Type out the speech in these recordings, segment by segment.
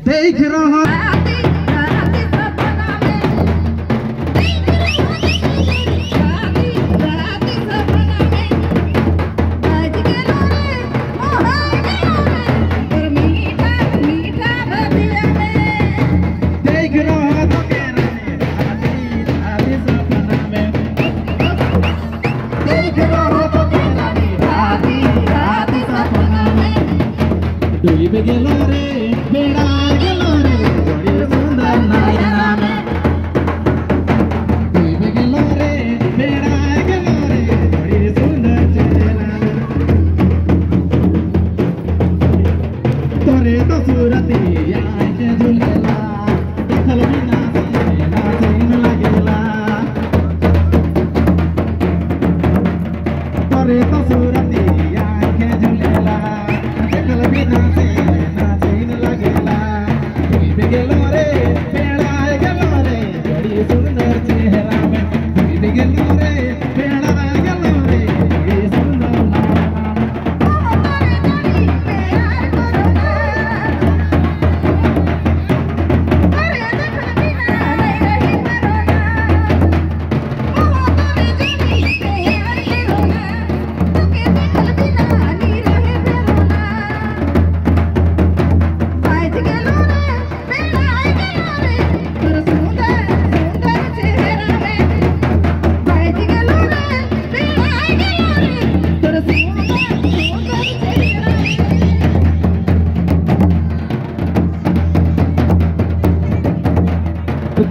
देख रहा गेलो रे बेड़ा गेलो रे बड़ी सुंदर नयना में डूब गेलो रे बेड़ा गेलो रे बड़ी सुंदर चेहरा में तोरे तो सूरती आके झुलेला देखल बिना से नाचन लगेला तोरे तो सूरती आके झुलेला देखल बिना से गेलो रे बेड़ा गेलो रे बड़ी सुंदर चेहरा में डूब गेलो रे बेड़ा गेलो रे बड़ी सुंदर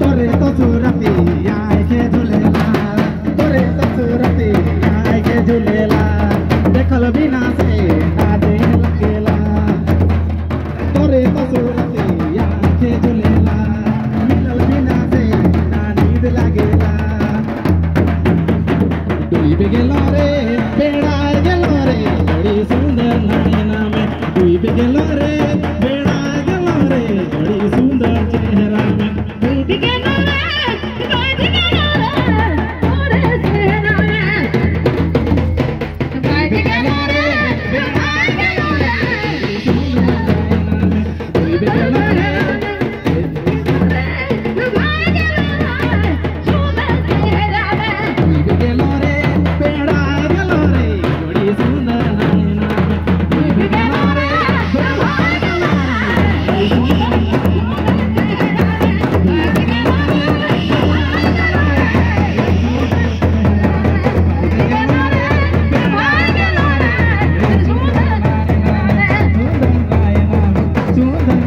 तोरे तो सूरती आके झुलेला तोरे तो सूरती आके झुलेला देखल बिना से नाचे लगेला तोरे तो सूरती आके झुलेला मिलल बिना से ना नींद लगेला डूब गेलो रे बेड़ा गेलो रे बड़ी सुंदर नयना में डूब गेलो रे बेड़ा गेलो रे बड़ी सुंदर चेहरा में सुंदर